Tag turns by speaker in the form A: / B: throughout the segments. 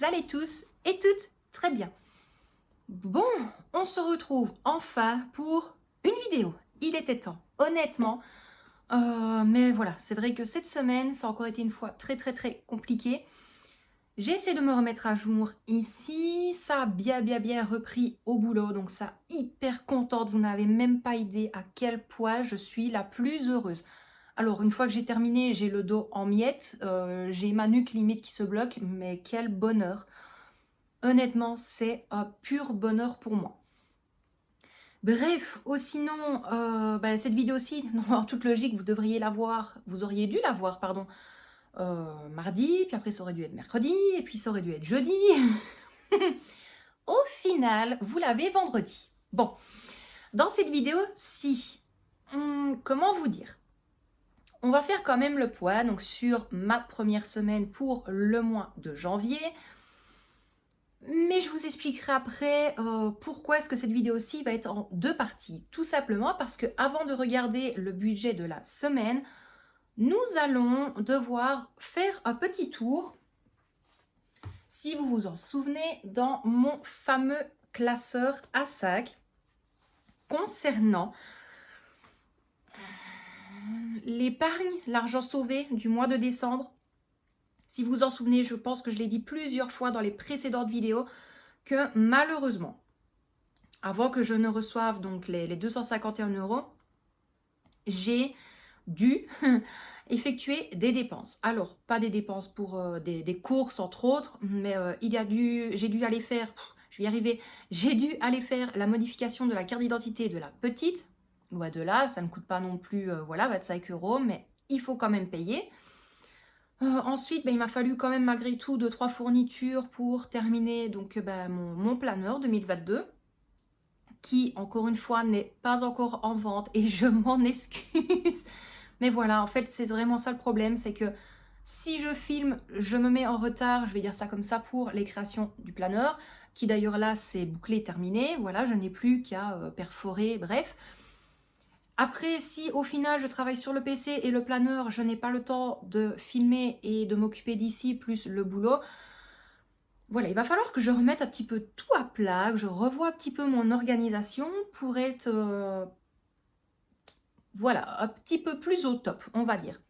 A: allez tous et toutes très bien. Bon, on se retrouve enfin pour une vidéo. Il était temps, honnêtement. Mais voilà, c'est vrai que cette semaine, ça a encore été une fois très compliqué. J'ai essayé de me remettre à jour ici. Ça a bien repris au boulot. Donc ça, hyper contente. Vous n'avez même pas idée à quel point je suis la plus heureuse. Alors, une fois que j'ai terminé, j'ai le dos en miettes. J'ai ma nuque limite qui se bloque. Mais quel bonheur. Honnêtement, c'est un pur bonheur pour moi. Bref, sinon, cette vidéo-ci, en toute logique, vous devriez la voir, vous auriez dû la voir, pardon, mardi, puis après ça aurait dû être mercredi, et puis ça aurait dû être jeudi. Au final, vous l'avez vendredi. Bon, dans cette vidéo-ci, comment vous dire? On va faire quand même le point donc, sur ma première semaine pour le mois de janvier. Mais je vous expliquerai après pourquoi est-ce que cette vidéo-ci va être en deux parties. Tout simplement parce que avant de regarder le budget de la semaine, nous allons devoir faire un petit tour, si vous vous en souvenez, dans mon fameux classeur à sac concernant l'épargne, l'argent sauvé du mois de décembre. Si vous vous en souvenez, je pense que je l'ai dit plusieurs fois dans les précédentes vidéos, que malheureusement, avant que je ne reçoive donc les 251 €, j'ai dû effectuer des dépenses. Alors, pas des dépenses pour des courses entre autres, mais j'ai dû aller faire, je vais y arriver, j'ai dû aller faire la modification de la carte d'identité de la petite. Loin de là, ça ne coûte pas non plus 25 €, mais il faut quand même payer. Ensuite, il m'a fallu quand même malgré tout 2-3 fournitures pour terminer donc, mon planeur 2022 qui, encore une fois, n'est pas encore en vente et je m'en excuse. Mais voilà, en fait, c'est vraiment ça le problème, c'est que si je filme, je me mets en retard, je vais dire ça comme ça, pour les créations du planeur, qui d'ailleurs là, c'est bouclé, terminé. Voilà, je n'ai plus qu'à perforer, bref. Après, si au final je travaille sur le PC et le planeur, je n'ai pas le temps de filmer et de m'occuper d'ici, plus le boulot, voilà, il va falloir que je remette un petit peu tout à plat, que je revoie un petit peu mon organisation pour être, voilà, un petit peu plus au top, on va dire.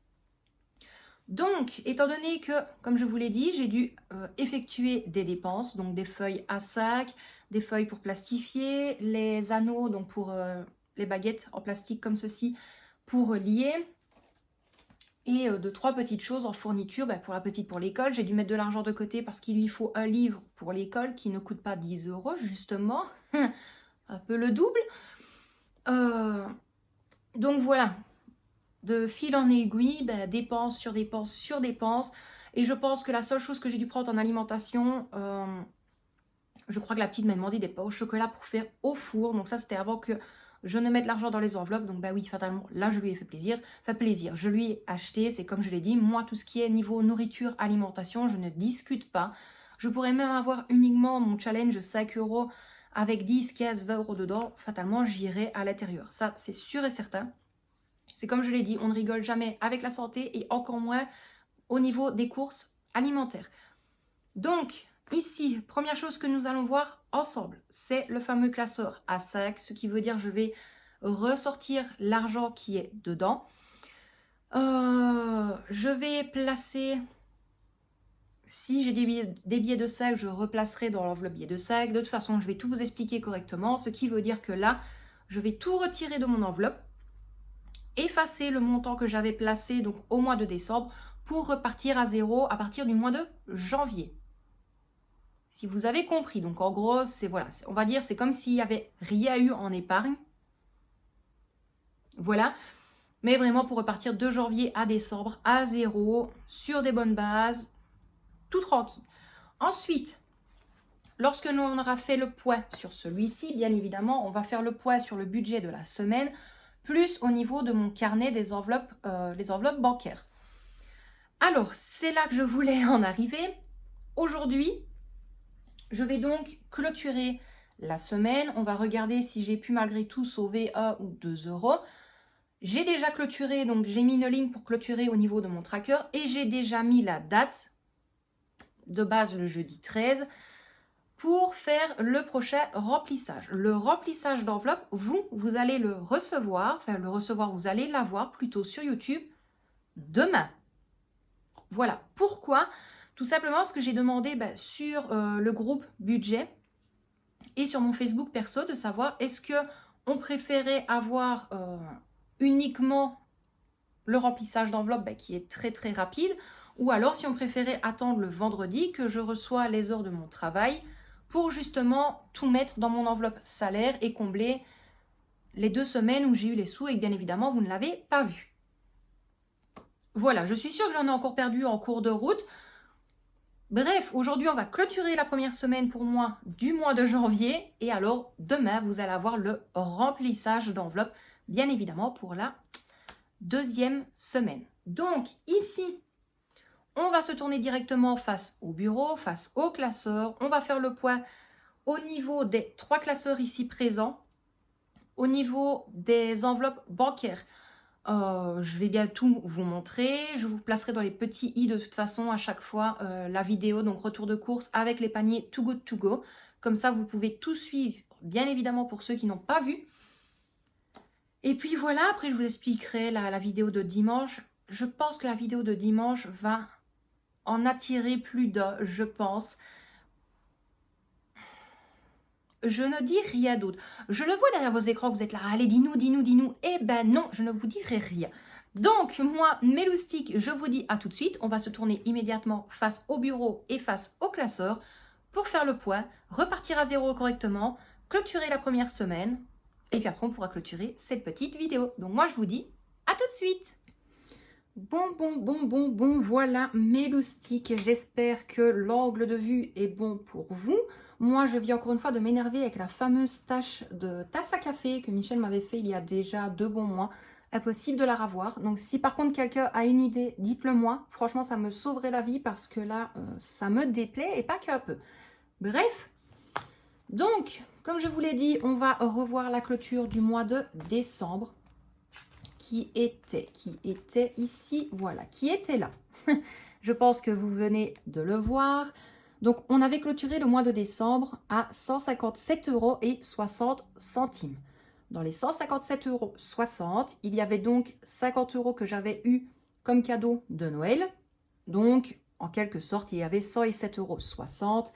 A: Donc, étant donné que, comme je vous l'ai dit, j'ai dû effectuer des dépenses, donc des feuilles à sac, des feuilles pour plastifier, les anneaux, donc pour les baguettes en plastique comme ceci, pour lier, et de 3 petites choses en fourniture. Pour la petite pour l'école, j'ai dû mettre de l'argent de côté parce qu'il lui faut un livre pour l'école qui ne coûte pas 10 € justement, un peu le double. Donc voilà, de fil en aiguille, dépenses sur dépenses sur dépenses. Et je pense que la seule chose que j'ai dû prendre en alimentation, je crois que la petite m'a demandé des pains au chocolat pour faire au four. Donc ça, c'était avant que je ne mette l'argent dans les enveloppes. Donc oui, fatalement, là, je lui ai fait plaisir. Je lui ai acheté, c'est comme je l'ai dit. Moi, tout ce qui est niveau nourriture, alimentation, je ne discute pas. Je pourrais même avoir uniquement mon challenge 5 € avec 10, 15, 20 € dedans. Fatalement, j'irai à l'intérieur. Ça, c'est sûr et certain. C'est comme je l'ai dit, on ne rigole jamais avec la santé et encore moins au niveau des courses alimentaires. Donc, ici, première chose que nous allons voir ensemble, c'est le fameux classeur à sac, ce qui veut dire que je vais ressortir l'argent qui est dedans. Je vais placer, si j'ai des billets de sac, je replacerai dans l'enveloppe billets de sac. De toute façon, je vais tout vous expliquer correctement, ce qui veut dire que là, je vais tout retirer de mon enveloppe, effacer le montant que j'avais placé donc au mois de décembre pour repartir à zéro à partir du mois de janvier. Si vous avez compris, donc en gros, c'est voilà, on va dire c'est comme s'il n'y avait rien eu en épargne. Voilà, mais vraiment pour repartir de janvier à décembre à zéro, sur des bonnes bases, tout tranquille. Ensuite, lorsque nous on aura fait le point sur celui-ci, bien évidemment, on va faire le point sur le budget de la semaine, plus au niveau de mon carnet des enveloppes, les enveloppes bancaires. Alors, c'est là que je voulais en arriver. Aujourd'hui, je vais donc clôturer la semaine. On va regarder si j'ai pu malgré tout sauver 1 ou 2 €. J'ai déjà clôturé, donc j'ai mis une ligne pour clôturer au niveau de mon tracker et j'ai déjà mis la date. de base le jeudi 13, pour faire le prochain remplissage. Le remplissage d'enveloppe, vous allez le recevoir, vous allez l'avoir plutôt sur YouTube demain. Voilà. Pourquoi? Tout simplement parce que j'ai demandé sur le groupe budget et sur mon Facebook perso de savoir est-ce qu'on préférait avoir uniquement le remplissage d'enveloppe qui est très très rapide, ou alors si on préférait attendre le vendredi que je reçois les heures de mon travail pour justement tout mettre dans mon enveloppe salaire et combler les 2 semaines où j'ai eu les sous et que bien évidemment vous ne l'avez pas vu. Voilà, je suis sûre que j'en ai encore perdu en cours de route. Bref, aujourd'hui on va clôturer la première semaine pour moi du mois de janvier et alors demain vous allez avoir le remplissage d'enveloppe bien évidemment pour la 2e semaine. Donc ici, on va se tourner directement face au bureau, face au classeur. On va faire le point au niveau des 3 classeurs ici présents. Au niveau des enveloppes bancaires, je vais bien tout vous montrer. Je vous placerai dans les petits i de toute façon à chaque fois la vidéo, donc retour de course avec les paniers Too Good To Go. Comme ça, vous pouvez tout suivre, bien évidemment pour ceux qui n'ont pas vu. Et puis voilà, après je vous expliquerai la vidéo de dimanche. Je pense que la vidéo de dimanche va en attirer plus d'un, je pense. Je ne dis rien d'autre. Je le vois derrière vos écrans, vous êtes là, allez, dis-nous, dis-nous, dis-nous. Eh ben non, je ne vous dirai rien. Donc, moi, mes loustiques, je vous dis à tout de suite. On va se tourner immédiatement face au bureau et face au classeur pour faire le point, repartir à zéro correctement, clôturer la première semaine. Et puis après, on pourra clôturer cette petite vidéo. Donc, moi, je vous dis à tout de suite. Bon, voilà mes loustiques. J'espère que l'angle de vue est bon pour vous. Moi, je viens encore une fois de m'énerver avec la fameuse tâche de tasse à café que Michel m'avait fait il y a déjà 2 bons mois. Impossible de la revoir. Donc, si par contre quelqu'un a une idée, dites-le moi. Franchement, ça me sauverait la vie parce que là, ça me déplaît et pas qu'un peu. Bref, donc, comme je vous l'ai dit, on va revoir la clôture du mois de décembre. Qui était ici, voilà, qui était là. Je pense que vous venez de le voir. Donc, on avait clôturé le mois de décembre à 157,60 €. Dans les 157,60 €, il y avait donc 50 € que j'avais eu comme cadeau de Noël. Donc, en quelque sorte, il y avait 107,60 €.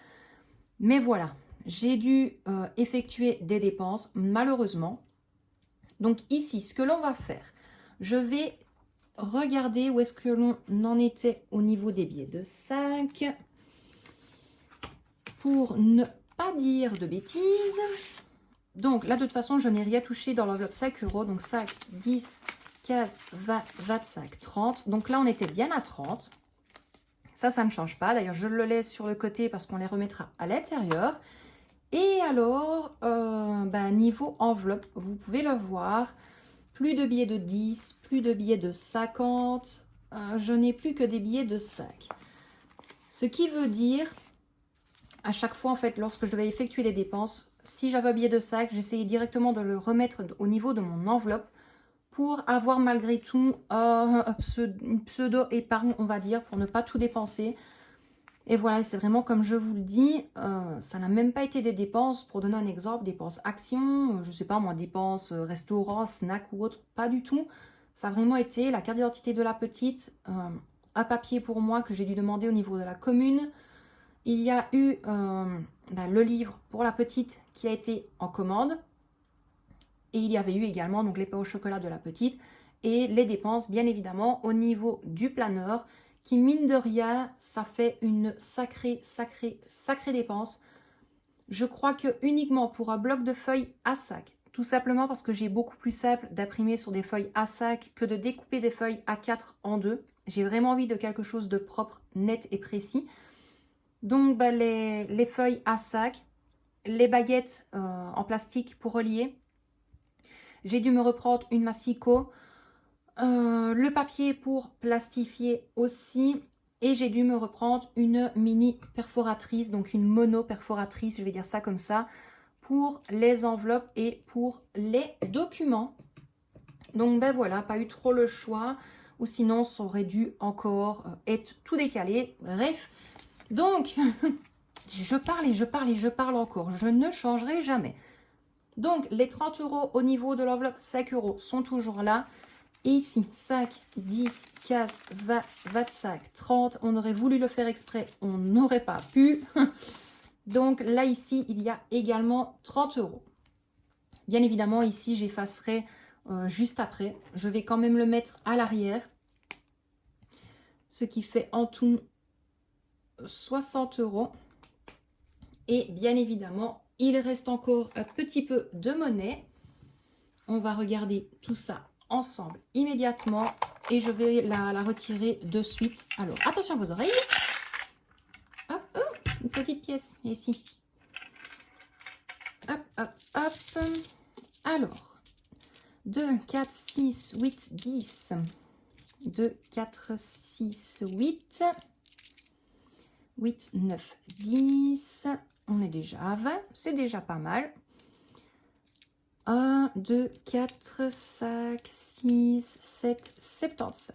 A: Mais voilà, j'ai dû effectuer des dépenses, malheureusement. Donc ici, ce que l'on va faire, je vais regarder où est-ce que l'on en était au niveau des billets de 5 pour ne pas dire de bêtises. Donc là, de toute façon, je n'ai rien touché dans l'enveloppe 5 €. Donc 5, 10, 15, 20, 25, 30. Donc là, on était bien à 30. Ça ne change pas. D'ailleurs, je le laisse sur le côté parce qu'on les remettra à l'intérieur. Et alors, niveau enveloppe, vous pouvez le voir, plus de billets de 10, plus de billets de 50, je n'ai plus que des billets de 5. Ce qui veut dire, à chaque fois, en fait, lorsque je devais effectuer des dépenses, si j'avais un billet de 5, j'essayais directement de le remettre au niveau de mon enveloppe pour avoir malgré tout une pseudo-épargne, on va dire, pour ne pas tout dépenser. Et voilà, c'est vraiment comme je vous le dis, ça n'a même pas été des dépenses, pour donner un exemple, dépenses actions, je ne sais pas moi, dépenses restaurant, snack ou autre, pas du tout. Ça a vraiment été la carte d'identité de la petite, un papier pour moi que j'ai dû demander au niveau de la commune. Il y a eu le livre pour la petite qui a été en commande. Et il y avait eu également donc les pains au chocolat de la petite et les dépenses bien évidemment au niveau du planeur, qui mine de rien, ça fait une sacrée dépense. Je crois que uniquement pour un bloc de feuilles A5, tout simplement parce que j'ai beaucoup plus simple d'imprimer sur des feuilles A5 que de découper des feuilles A4 en deux. J'ai vraiment envie de quelque chose de propre, net et précis. Donc les feuilles A5, les baguettes en plastique pour relier. J'ai dû me reprendre une massicot. Le papier pour plastifier aussi, et j'ai dû me reprendre une mini perforatrice, donc une mono perforatrice, je vais dire ça comme ça, pour les enveloppes et pour les documents. Donc voilà, pas eu trop le choix, ou sinon ça aurait dû encore être tout décalé. Bref, Donc, je parle et je parle et je parle encore. Je ne changerai jamais. Donc, les 30 € au niveau de l'enveloppe, 5 € sont toujours là. Et ici, 5, 10, 15, 20, 25, 30. On aurait voulu le faire exprès, on n'aurait pas pu. Donc là, ici, il y a également 30 €. Bien évidemment, ici, j'effacerai juste après. Je vais quand même le mettre à l'arrière. Ce qui fait en tout 60 €. Et bien évidemment, il reste encore un petit peu de monnaie. On va regarder tout ça ensemble immédiatement. Et je vais la retirer de suite. Alors, attention à vos oreilles. Hop, hop, une petite pièce ici. Hop, hop, hop. Alors, 2, 4, 6, 8, 10. 2, 4, 6, 8. 8, 9, 10. On est déjà à 20. C'est déjà pas mal. 1, 2, 4, 5, 6, 7, 75.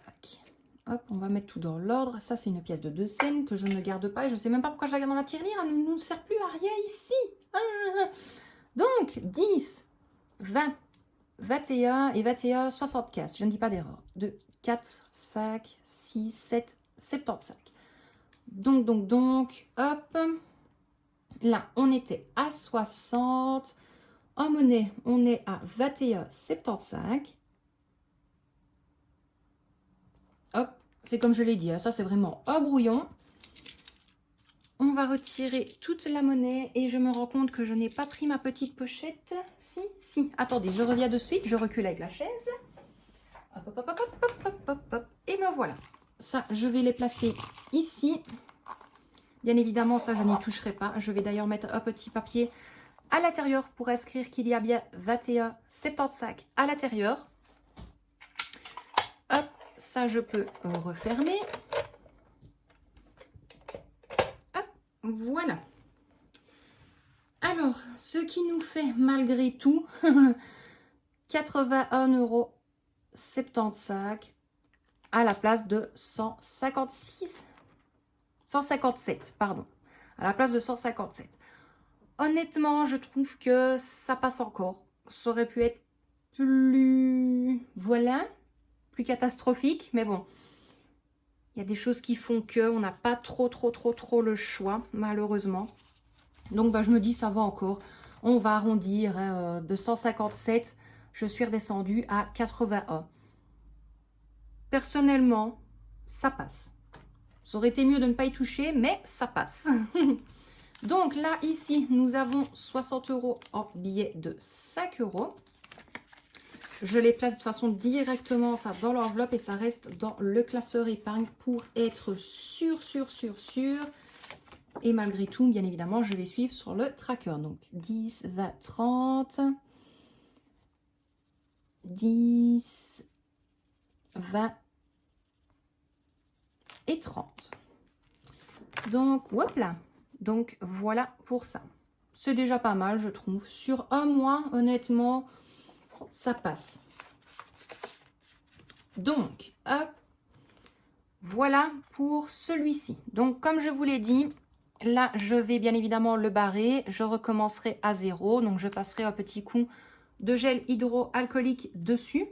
A: Hop, on va mettre tout dans l'ordre. Ça, c'est une pièce de 2 cents que je ne garde pas. Et je ne sais même pas pourquoi je la garde dans la tirelire. Elle ne nous sert plus à rien ici. Ah. Donc, 10, 20, 21 et 21, 75. Je ne dis pas d'erreur. 2, 4, 5, 6, 7, 75. Donc, hop. Là, on était à 60. En monnaie, on est à 21,75. Hop, c'est comme je l'ai dit, ça c'est vraiment un brouillon. On va retirer toute la monnaie et je me rends compte que je n'ai pas pris ma petite pochette. Si. Attendez, je reviens de suite, je recule avec la chaise. Hop, hop, hop, hop, hop, hop, hop, hop. Et me voilà. Ça, je vais les placer ici. Bien évidemment, ça, je n'y toucherai pas. Je vais d'ailleurs mettre un petit papier à l'intérieur pour inscrire qu'il y a bien 21,75 à l'intérieur. Hop, ça je peux refermer. Hop, voilà. Alors, ce qui nous fait malgré tout 81,75 € à la place de 157, pardon. À la place de 157. Honnêtement, je trouve que ça passe encore. Ça aurait pu être plus... Voilà, plus catastrophique. Mais bon, il y a des choses qui font qu'on n'a pas trop le choix, malheureusement. Donc, je me dis, ça va encore. On va arrondir de 157. Je suis redescendue à 81. Personnellement, ça passe. Ça aurait été mieux de ne pas y toucher, mais ça passe. Donc là, ici, nous avons 60 € en billets de 5 €. Je les place de façon directement ça dans l'enveloppe et ça reste dans le classeur épargne pour être sûr. Et malgré tout, bien évidemment, je vais suivre sur le tracker. Donc 10, 20, 30, 10, 20 et 30. Donc, hop là. Donc, voilà pour ça. C'est déjà pas mal, je trouve. Sur un mois, honnêtement, ça passe. Donc, hop. Voilà pour celui-ci. Donc, comme je vous l'ai dit, là, je vais bien évidemment le barrer. Je recommencerai à 0. Donc, je passerai un petit coup de gel hydroalcoolique dessus.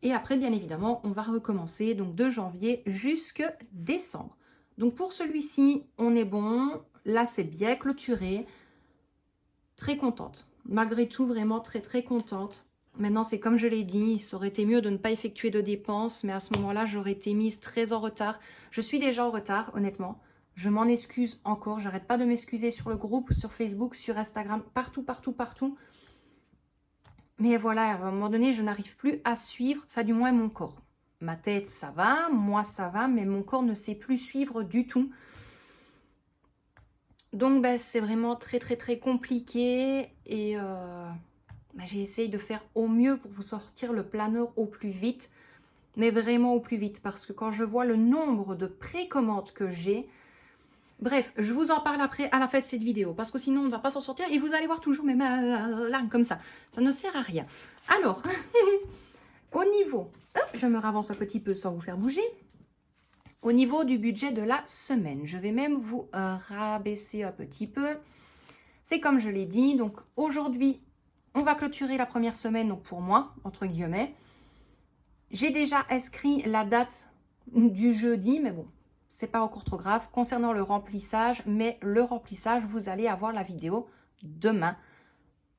A: Et après, bien évidemment, on va recommencer donc de janvier jusqu'à décembre. Donc pour celui-ci, on est bon. Là, c'est bien clôturé. Très contente. Malgré tout, vraiment très contente. Maintenant, c'est comme je l'ai dit, ça aurait été mieux de ne pas effectuer de dépenses. Mais à ce moment-là, j'aurais été mise très en retard. Je suis déjà en retard, honnêtement. Je m'en excuse encore. J'arrête pas de m'excuser sur le groupe, sur Facebook, sur Instagram, partout. Mais voilà, à un moment donné, je n'arrive plus à suivre, enfin du moins mon corps. Ma tête, ça va, moi, ça va, mais mon corps ne sait plus suivre du tout. Donc, c'est vraiment très compliqué. Et j'essaye de faire au mieux pour vous sortir le planeur au plus vite. Mais vraiment au plus vite. Parce que quand je vois le nombre de précommandes que j'ai... Bref, je vous en parle après à la fin de cette vidéo. Parce que sinon, on ne va pas s'en sortir. Et vous allez voir toujours mes mains là, comme ça. Ça ne sert à rien. Alors, au niveau... Hop, je me ravance un petit peu sans vous faire bouger. au niveau du budget de la semaine. Je vais même vous rabaisser un petit peu. C'est comme je l'ai dit, donc aujourd'hui, on va clôturer la première semaine, donc pour moi, entre guillemets. J'ai déjà inscrit la date du jeudi, mais bon, c'est pas encore trop grave. Concernant le remplissage, mais le remplissage, vous allez avoir la vidéo demain.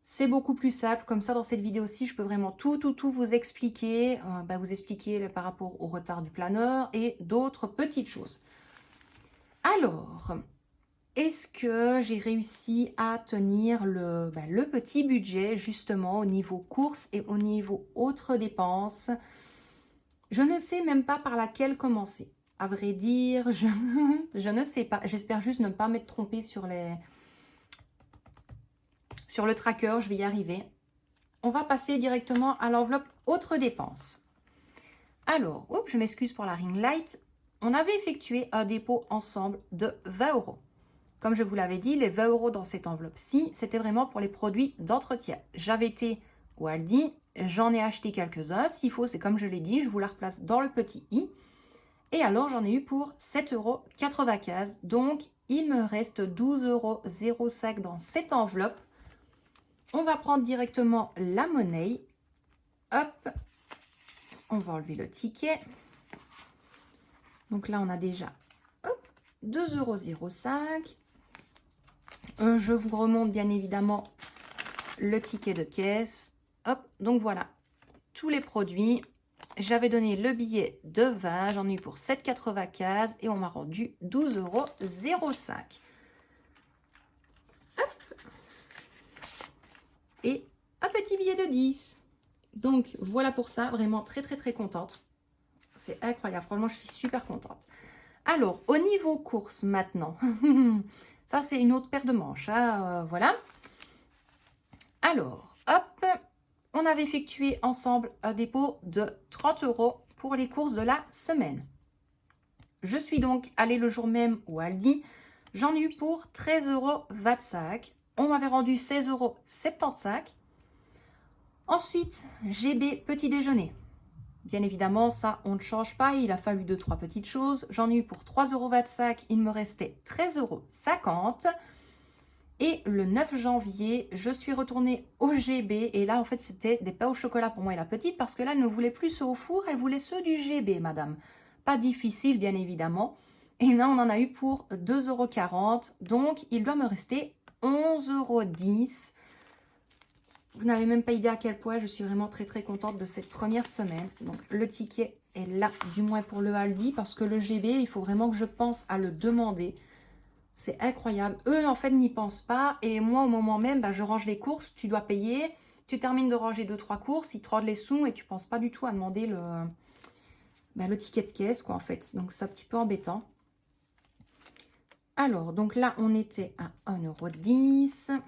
A: C'est beaucoup plus simple, comme ça dans cette vidéo-ci, je peux vraiment tout vous expliquer, vous expliquer par rapport au retard du planeur et d'autres petites choses. Alors, est-ce que j'ai réussi à tenir le petit budget justement au niveau courses et au niveau autres dépenses? Je ne sais même pas par laquelle commencer. À vrai dire, je ne sais pas. J'espère juste ne pas m'être trompée sur le tracker. Je vais y arriver. On va passer directement à l'enveloppe autres dépenses. Alors, je m'excuse pour la ring light. On avait effectué un dépôt ensemble de 20 €. Comme je vous l'avais dit, les 20 € dans cette enveloppe-ci, c'était vraiment pour les produits d'entretien. J'avais été au Aldi, j'en ai acheté quelques-uns. S'il faut, c'est comme je l'ai dit, je vous la replace dans le petit i. Et alors, j'en ai eu pour 7,95 €. Donc, il me reste 12,05 € dans cette enveloppe. On va prendre directement la monnaie. Hop, on va enlever le ticket. Donc là, on a déjà 2,05 €. Je vous remonte bien évidemment le ticket de caisse. Hop, donc voilà, tous les produits. J'avais donné le billet de 20, j'en ai eu pour 7,95 € et on m'a rendu 12,05 €. Hop. Et un petit billet de 10. Donc voilà pour ça, vraiment très contente. C'est incroyable, franchement je suis super contente. Alors, au niveau courses maintenant, ça c'est une autre paire de manches, hein, voilà. Alors, hop, on avait effectué ensemble un dépôt de 30 € pour les courses de la semaine. Je suis donc allée le jour même au Aldi, j'en ai eu pour 13,25 €. On m'avait rendu 16,75 €. Ensuite, GB petit déjeuner. Bien évidemment, ça, on ne change pas. Il a fallu 2-3 petites choses. J'en ai eu pour 3,25 €. Il me restait 13,50 €. Et le 9 janvier, je suis retournée au GB. Et là, en fait, c'était des pains au chocolat pour moi et la petite. Parce que là, elle ne voulait plus ceux au four. Elle voulait ceux du GB, madame. Pas difficile, bien évidemment. Et là, on en a eu pour 2,40 €. Donc, il doit me rester 11,10 €. Vous n'avez même pas idée à quel point je suis vraiment très contente de cette première semaine. Donc le ticket est là, du moins pour le Aldi, parce que le GB, il faut vraiment que je pense à le demander. C'est incroyable. Eux, en fait, n'y pensent pas. Et moi, au moment même, je range les courses, tu dois payer. Tu termines de ranger 2-3 courses, ils te rendent les sous et tu ne penses pas du tout à demander le ticket de caisse, quoi, en fait. Donc c'est un petit peu embêtant. Alors, donc là, on était à 1,10 €.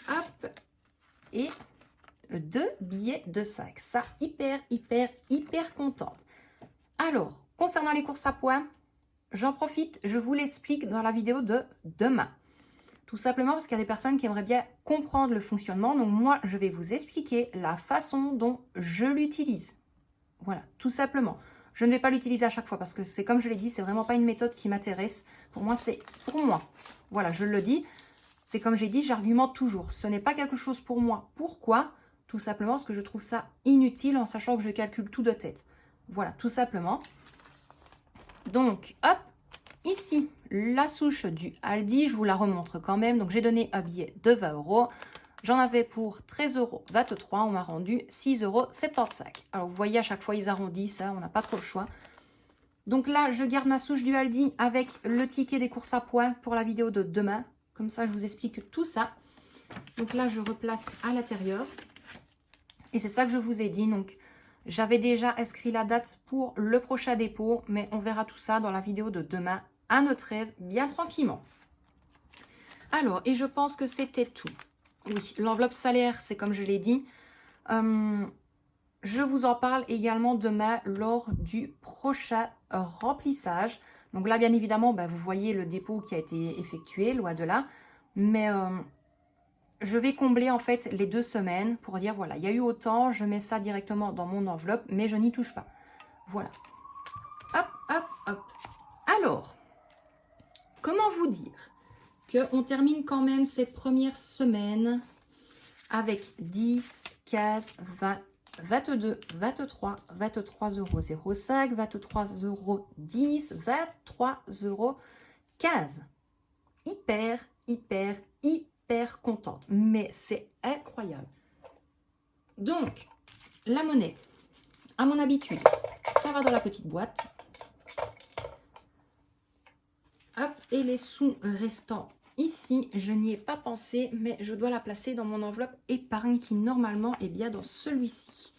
A: Hop. Et 2 billets de 5. Ça, hyper contente. Alors, concernant les courses à points, j'en profite, je vous l'explique dans la vidéo de demain. Tout simplement parce qu'il y a des personnes qui aimeraient bien comprendre le fonctionnement. Donc moi, je vais vous expliquer la façon dont je l'utilise. Voilà, tout simplement. Je ne vais pas l'utiliser à chaque fois parce que c'est comme je l'ai dit, c'est vraiment pas une méthode qui m'intéresse. Pour moi, c'est pour moi. Voilà, je le dis. C'est comme j'ai dit, j'argumente toujours. Ce n'est pas quelque chose pour moi. Pourquoi? Tout simplement parce que je trouve ça inutile en sachant que je calcule tout de tête. Voilà, tout simplement. Donc, hop, ici, la souche du Aldi, je vous la remontre quand même. Donc, j'ai donné un billet de 20 €. J'en avais pour 13,23 €. On m'a rendu 6,75 €. Alors, vous voyez, à chaque fois, ils arrondissent. On n'a pas trop le choix. Donc là, je garde ma souche du Aldi avec le ticket des courses à points pour la vidéo de demain. Comme ça, je vous explique tout ça. Donc là, je replace à l'intérieur. Et c'est ça que je vous ai dit. Donc, j'avais déjà inscrit la date pour le prochain dépôt. Mais on verra tout ça dans la vidéo de demain à notre aise, bien tranquillement. Alors, et je pense que c'était tout. Oui, l'enveloppe salaire, c'est comme je l'ai dit. Je vous en parle également demain lors du prochain remplissage. Donc là, bien évidemment, vous voyez le dépôt qui a été effectué, loin de là. Mais je vais combler en fait les 2 semaines pour dire, voilà, il y a eu autant, je mets ça directement dans mon enveloppe, mais je n'y touche pas. Voilà. Hop, hop, hop. Alors, comment vous dire qu'on termine quand même cette première semaine avec 10, 15, 20, 22, 23, 23,05 €, 23,10 €, 23,15 €. Hyper, hyper, hyper contente. Mais c'est incroyable. Donc, la monnaie, à mon habitude, ça va dans la petite boîte. Hop, et les sous restants ici, je n'y ai pas pensé, mais je dois la placer dans mon enveloppe épargne qui normalement est bien dans celui-ci.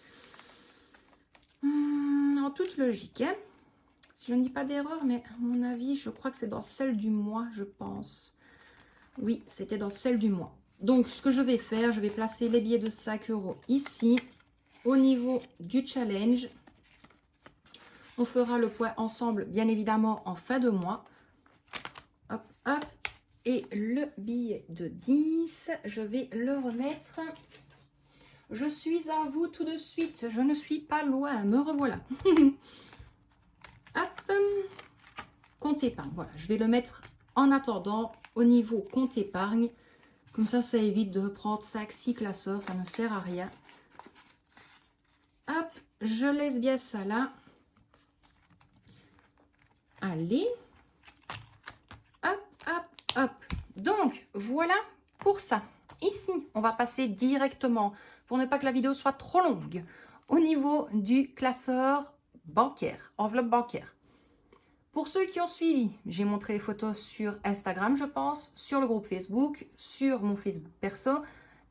A: En toute logique, hein. Si je ne dis pas d'erreur, mais à mon avis, je crois que c'est dans celle du mois, je pense. Oui, c'était dans celle du mois. Donc, ce que je vais faire, je vais placer les billets de 5 € ici, au niveau du challenge. On fera le point ensemble, bien évidemment, en fin de mois. Hop, hop. Et le billet de 10, je vais le remettre. Je suis à vous tout de suite. Je ne suis pas loin. Me revoilà. Hop. Compte épargne. Voilà, je vais le mettre en attendant au niveau compte épargne. Comme ça évite de prendre 5-6 classeurs. Ça ne sert à rien. Hop, je laisse bien ça là. Allez. Hop, hop, hop. Donc, voilà pour ça. Ici, on va passer directement, pour ne pas que la vidéo soit trop longue, au niveau du classeur bancaire, enveloppe bancaire. Pour ceux qui ont suivi, j'ai montré les photos sur Instagram, je pense, sur le groupe Facebook, sur mon Facebook perso.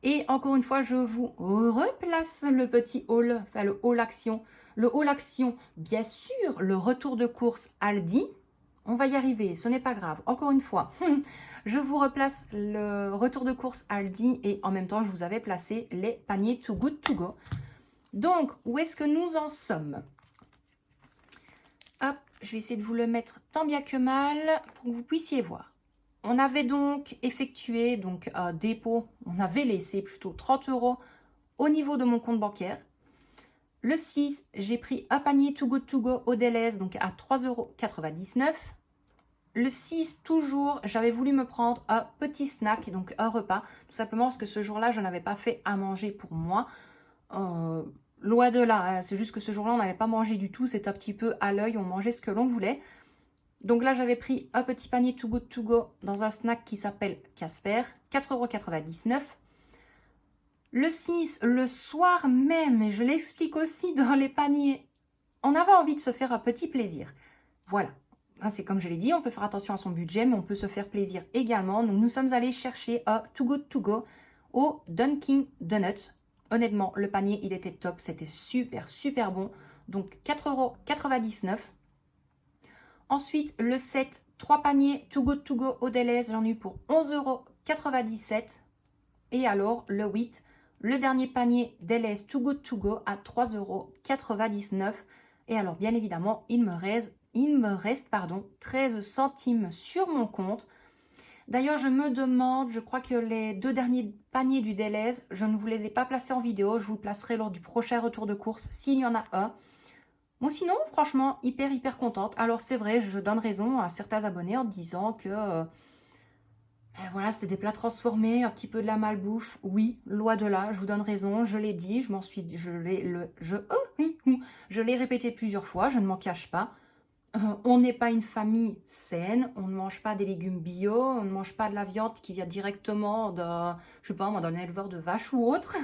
A: Et encore une fois, je vous replace le petit haul, enfin le haul action. Le haul action, bien sûr, le retour de course Aldi. On va y arriver, ce n'est pas grave. Encore une fois, je vous replace le retour de course Aldi et en même temps, je vous avais placé les paniers Too Good To Go. Donc, où est-ce que nous en sommes? Hop, je vais essayer de vous le mettre tant bien que mal pour que vous puissiez voir. On avait donc effectué dépôt, on avait laissé plutôt 30 € au niveau de mon compte bancaire. Le 6, j'ai pris un panier Too Good To Go au Delhaize, donc à 3,99 €. Le 6, toujours, j'avais voulu me prendre un petit snack, donc un repas, tout simplement parce que ce jour-là, je n'avais pas fait à manger pour moi. Loin de là, hein, c'est juste que ce jour-là, on n'avait pas mangé du tout, c'était un petit peu à l'œil, on mangeait ce que l'on voulait. Donc là, j'avais pris un petit panier Too Good To Go dans un snack qui s'appelle Casper, 4,99 €. Le 6, le soir même, et je l'explique aussi dans les paniers, on avait envie de se faire un petit plaisir. Voilà. C'est comme je l'ai dit, on peut faire attention à son budget, mais on peut se faire plaisir également. Donc, nous sommes allés chercher un Too Good To Go au Dunkin' Donuts. Honnêtement, le panier, il était top. C'était super, super bon. Donc, 4,99 €. Ensuite, le 7, 3 paniers Too Good To Go au Delhaize. J'en ai eu pour 11,97 €. Et alors, le 8, le dernier panier Delhaize Too Good To Go à 3,99 €. Et alors, bien évidemment, il me reste 13 centimes sur mon compte. D'ailleurs, je me demande, je crois que les 2 derniers paniers du Delhaize, je ne vous les ai pas placés en vidéo. Je vous le placerai lors du prochain retour de course, s'il y en a un. Bon, sinon, franchement, hyper contente. Alors, c'est vrai, je donne raison à certains abonnés en disant que voilà, c'était des plats transformés, un petit peu de la malbouffe. Oui, loin de là, je vous donne raison, je l'ai dit, je l'ai répété plusieurs fois, je ne m'en cache pas. On n'est pas une famille saine, on ne mange pas des légumes bio, on ne mange pas de la viande qui vient directement je sais pas moi, d'un éleveur de vaches ou autre.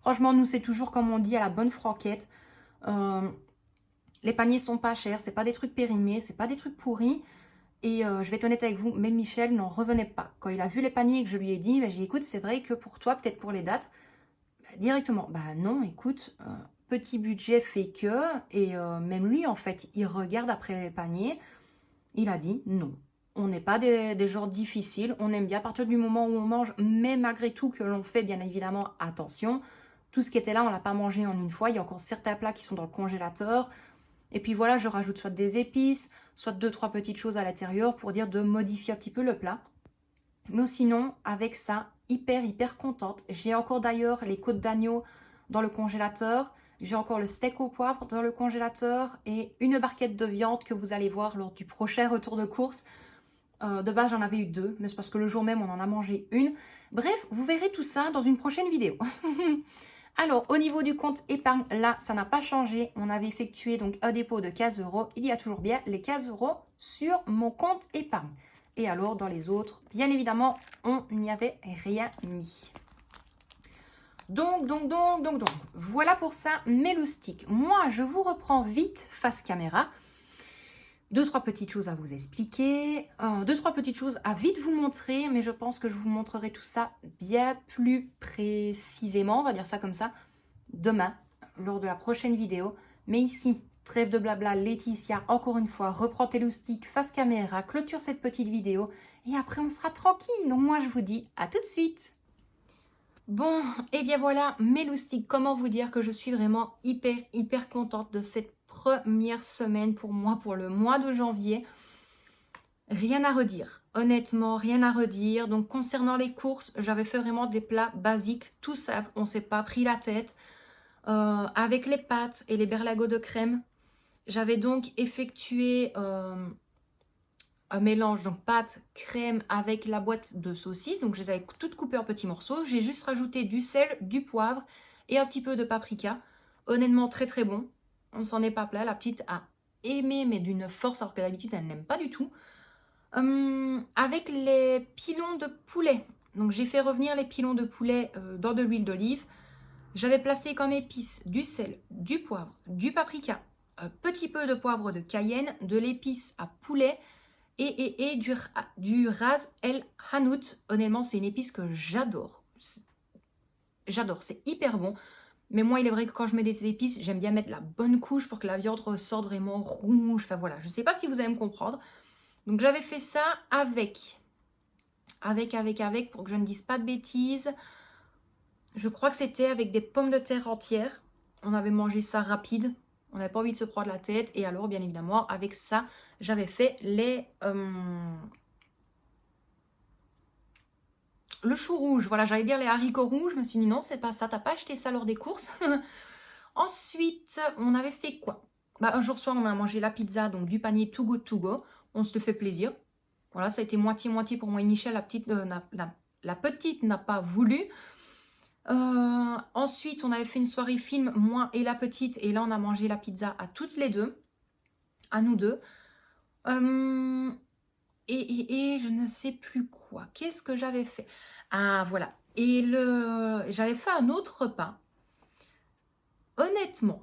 A: Franchement, nous, c'est toujours comme on dit à la bonne franquette. Les paniers sont pas chers, c'est pas des trucs périmés, c'est pas des trucs pourris. Et je vais être honnête avec vous, même Michel n'en revenait pas. Quand il a vu les paniers et que je lui ai dit, j'ai dit, écoute, c'est vrai que pour toi, peut-être pour les dates, directement, non, écoute, petit budget fait que, et même lui, en fait, il regarde après les paniers, il a dit, non, on n'est pas des gens difficiles, on aime bien à partir du moment où on mange, mais malgré tout que l'on fait, bien évidemment, attention, tout ce qui était là, on ne l'a pas mangé en une fois, il y a encore certains plats qui sont dans le congélateur, et puis voilà, je rajoute soit des épices, soit 2-3 petites choses à l'intérieur pour dire de modifier un petit peu le plat. Mais sinon, avec ça, hyper contente. J'ai encore d'ailleurs les côtes d'agneau dans le congélateur. J'ai encore le steak au poivre dans le congélateur et une barquette de viande que vous allez voir lors du prochain retour de course. De base, j'en avais eu 2, mais c'est parce que le jour même, on en a mangé une. Bref, vous verrez tout ça dans une prochaine vidéo. Alors, au niveau du compte épargne, là, ça n'a pas changé. On avait effectué donc un dépôt de 15 €. Il y a toujours bien les 15 € sur mon compte épargne. Et alors, dans les autres, bien évidemment, on n'y avait rien mis. Donc, voilà pour ça, mes loustiques. Moi, je vous reprends vite face caméra. 2-3 petites choses à vous expliquer, 2-3 petites choses à vite vous montrer, mais je pense que je vous montrerai tout ça bien plus précisément, on va dire ça comme ça, demain, lors de la prochaine vidéo. Mais ici, trêve de blabla, Laetitia, encore une fois, reprend tes loustiques face caméra, clôture cette petite vidéo, et après on sera tranquille. Donc moi, je vous dis à tout de suite. Bon, et bien voilà, mes loustiques, comment vous dire que je suis vraiment hyper contente de cette première semaine pour moi, pour le mois de janvier. Rien à redire, honnêtement, rien à redire. Donc concernant les courses, j'avais fait vraiment des plats basiques, tout simples, on ne s'est pas pris la tête. Avec les pâtes et les berlingots de crème, j'avais donc effectué un mélange, donc pâte, crème avec la boîte de saucisses. Donc je les avais toutes coupées en petits morceaux. J'ai juste rajouté du sel, du poivre et un petit peu de paprika. Honnêtement, très bon. On ne s'en est pas plaint. La petite a aimé, mais d'une force, alors que d'habitude, elle n'aime pas du tout. Avec les pilons de poulet. Donc j'ai fait revenir les pilons de poulet dans de l'huile d'olive. J'avais placé comme épices du sel, du poivre, du paprika, un petit peu de poivre de Cayenne, de l'épice à poulet et du ras el hanout. Honnêtement, c'est une épice que j'adore. J'adore, c'est hyper bon. Mais moi, il est vrai que quand je mets des épices, j'aime bien mettre la bonne couche pour que la viande ressorte vraiment rouge. Enfin voilà, je ne sais pas si vous allez me comprendre. Donc j'avais fait ça avec, pour que je ne dise pas de bêtises. Je crois que c'était avec des pommes de terre entières. On avait mangé ça rapide. On n'avait pas envie de se prendre la tête. Et alors, bien évidemment, avec ça, j'avais fait le chou rouge. Voilà, j'allais dire les haricots rouges. Je me suis dit non, c'est pas ça. T'as pas acheté ça lors des courses. Ensuite, on avait fait quoi? Un jour soir, on a mangé la pizza, donc du panier Too Good To Go. On se fait plaisir. Voilà, ça a été moitié-moitié pour moi et Michel. La petite n'a pas voulu. Ensuite, on avait fait une soirée film, moi et la petite. Et là, on a mangé la pizza à toutes les deux. À nous deux. Et je ne sais plus quoi. Qu'est-ce que j'avais fait? Ah, voilà. Et j'avais fait un autre repas. Honnêtement,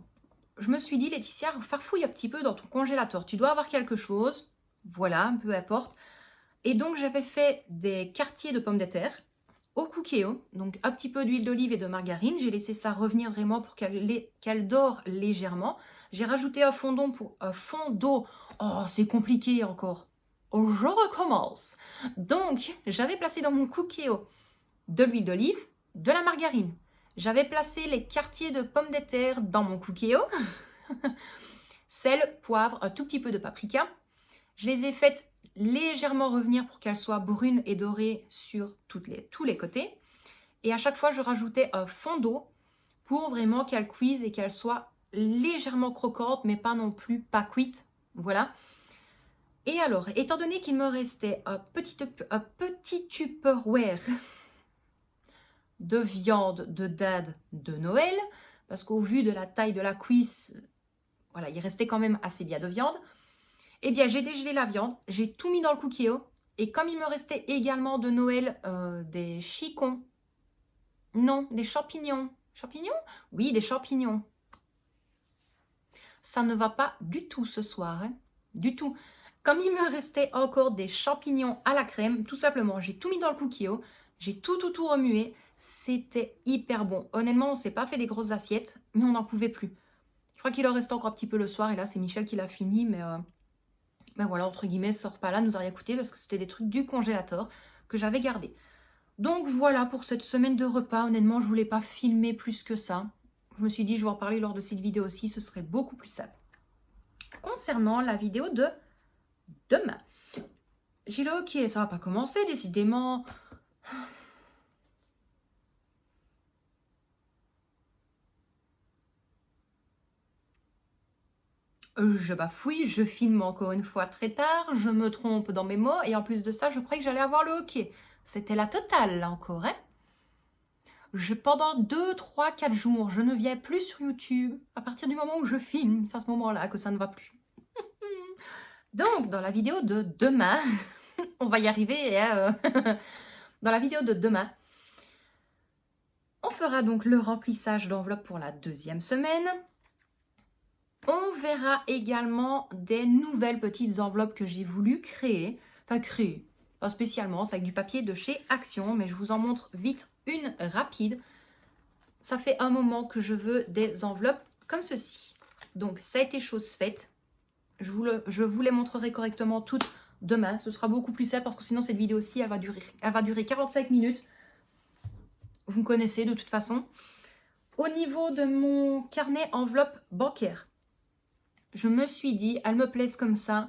A: je me suis dit, Laetitia, farfouille un petit peu dans ton congélateur. Tu dois avoir quelque chose. Voilà, peu importe. Et donc, j'avais fait des quartiers de pommes de terre au cookéo. Donc, un petit peu d'huile d'olive et de margarine. J'ai laissé ça revenir vraiment pour qu'elle dore légèrement. J'ai rajouté un fond d'eau. Oh, c'est compliqué encore. Oh, je recommence. Donc, j'avais placé dans mon cookéo de l'huile d'olive, de la margarine. J'avais placé les quartiers de pommes de terre dans mon cookéo. Sel, poivre, un tout petit peu de paprika. Je les ai faites légèrement revenir pour qu'elles soient brunes et dorées sur tous les côtés. Et à chaque fois, je rajoutais un fond d'eau pour vraiment qu'elles cuisent et qu'elles soient légèrement croquantes, mais pas non plus pas cuites. Voilà. Et alors, étant donné qu'il me restait un petit Tupperware de viande de dinde de Noël, parce qu'au vu de la taille de la cuisse, voilà, il restait quand même assez bien de viande. Eh bien, j'ai dégelé la viande, j'ai tout mis dans le cookéo. Et comme il me restait également de Noël des chicons, non, des champignons. Champignons? Oui, des champignons. Ça ne va pas du tout ce soir, hein, du tout. Comme il me restait encore des champignons à la crème, tout simplement, j'ai tout mis dans le cookéo, j'ai tout remué. C'était hyper bon. Honnêtement, on ne s'est pas fait des grosses assiettes, mais on n'en pouvait plus. Je crois qu'il en restait encore un petit peu le soir, et là, c'est Michel qui l'a fini, mais ben voilà, entre guillemets, ce repas-là nous a rien coûté parce que c'était des trucs du congélateur que j'avais gardé. Donc voilà pour cette semaine de repas. Honnêtement, je ne voulais pas filmer plus que ça. Je me suis dit, je vais en parler lors de cette vidéo aussi, ce serait beaucoup plus simple. Concernant la vidéo de demain, j'ai dit, ok, ça va pas commencer, décidément. Je bafouille, je filme encore une fois très tard, je me trompe dans mes mots et en plus de ça, je croyais que j'allais avoir le hockey. C'était la totale là encore, hein. Pendant 2, 3, 4 jours, je ne viens plus sur YouTube. À partir du moment où je filme, c'est à ce moment-là que ça ne va plus. Donc, dans la vidéo de demain, on va y arriver, hein, dans la vidéo de demain, on fera donc le remplissage d'enveloppe pour la 2e semaine. On verra également des nouvelles petites enveloppes que j'ai voulu créer. Enfin, créer, pas spécialement, c'est avec du papier de chez Action, mais je vous en montre vite une rapide. Ça fait un moment que je veux des enveloppes comme ceci. Donc, ça a été chose faite. Je vous les montrerai correctement toutes demain. Ce sera beaucoup plus simple parce que sinon, cette vidéo-ci, elle va durer 45 minutes. Vous me connaissez de toute façon. Au niveau de mon carnet enveloppe bancaire, je me suis dit, elles me plaisent comme ça,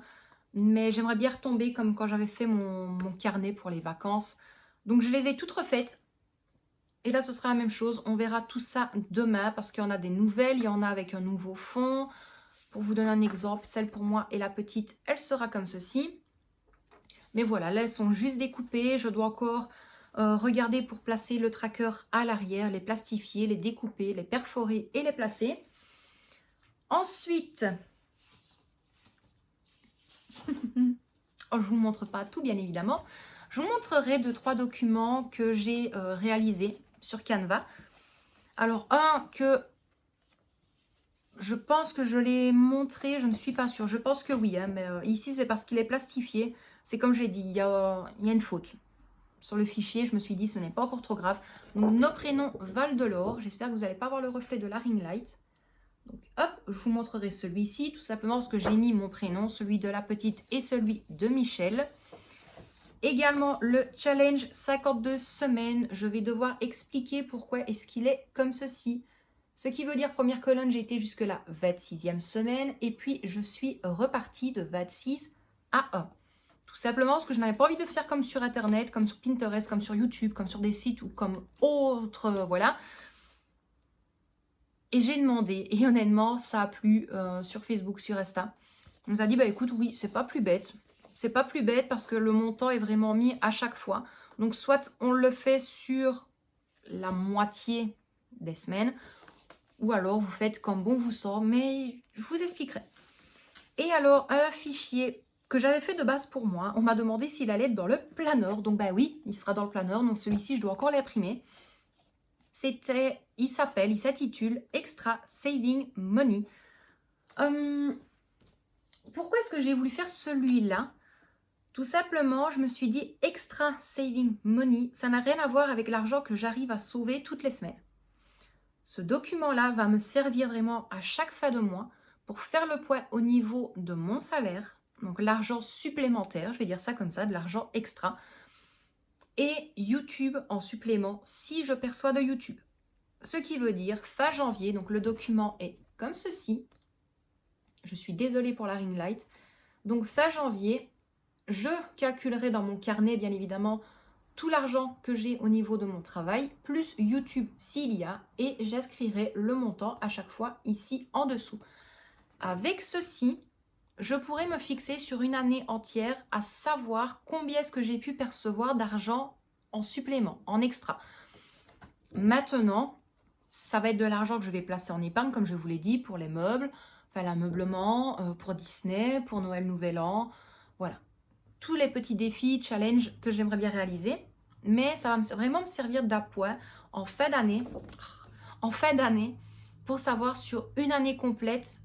A: mais j'aimerais bien retomber comme quand j'avais fait mon carnet pour les vacances. Donc, je les ai toutes refaites. Et là, ce sera la même chose. On verra tout ça demain parce qu'il y en a des nouvelles. Il y en a avec un nouveau fond. Pour vous donner un exemple, celle pour moi et la petite, elle sera comme ceci. Mais voilà, là, elles sont juste découpées. Je dois encore regarder pour placer le tracker à l'arrière, les plastifier, les découper, les perforer et les placer. Ensuite, oh, je ne vous montre pas tout, bien évidemment. Je vous montrerai 2-3 documents que j'ai réalisés sur Canva. Alors, un que je pense que je l'ai montré, je ne suis pas sûre. Je pense que oui, hein, mais ici, c'est parce qu'il est plastifié. C'est comme j'ai dit, il y a une faute. Sur le fichier, je me suis dit, ce n'est pas encore trop grave. Donc, nos prénoms Val de l'Or. J'espère que vous n'allez pas voir le reflet de la ring light. Donc, hop, je vous montrerai celui-ci, tout simplement parce que j'ai mis mon prénom, celui de la petite et celui de Michel. Également, le challenge 52 semaines. Je vais devoir expliquer pourquoi est-ce qu'il est comme ceci. Ce qui veut dire, première colonne, j'ai été jusque la 26e semaine. Et puis, je suis repartie de 26 à 1. Tout simplement parce que je n'avais pas envie de faire comme sur Internet, comme sur Pinterest, comme sur YouTube, comme sur des sites ou comme autre, voilà. Et j'ai demandé, et honnêtement, ça a plu sur Facebook, sur Insta. On nous a dit, bah écoute, oui, c'est pas plus bête. C'est pas plus bête parce que le montant est vraiment mis à chaque fois. Donc, soit on le fait sur la moitié des semaines, ou alors vous faites comme bon vous sort, mais je vous expliquerai. Et alors, un fichier que j'avais fait de base pour moi, on m'a demandé s'il allait être dans le planner. Donc, bah oui, il sera dans le planner. Donc, celui-ci, je dois encore l'imprimer. Il s'intitule Extra Saving Money. Pourquoi est-ce que j'ai voulu faire celui-là? Tout simplement, je me suis dit Extra Saving Money, ça n'a rien à voir avec l'argent que j'arrive à sauver toutes les semaines. Ce document-là va me servir vraiment à chaque fin de mois pour faire le point au niveau de mon salaire, donc l'argent supplémentaire, je vais dire ça comme ça, de l'argent extra, et YouTube en supplément si je perçois de YouTube. Ce qui veut dire fin janvier, donc le document est comme ceci. Je suis désolée pour la ring light. Donc fin janvier, je calculerai dans mon carnet bien évidemment tout l'argent que j'ai au niveau de mon travail, plus YouTube s'il y a, et j'inscrirai le montant à chaque fois ici en dessous. Avec ceci, je pourrais me fixer sur une année entière à savoir combien est-ce que j'ai pu percevoir d'argent en supplément, en extra. Maintenant, ça va être de l'argent que je vais placer en épargne, comme je vous l'ai dit, pour les meubles, enfin l'ameublement, pour Disney, pour Noël, Nouvel An, voilà. Tous les petits défis, challenges que j'aimerais bien réaliser, mais ça va vraiment me servir d'appoint en fin d'année, pour savoir sur une année complète,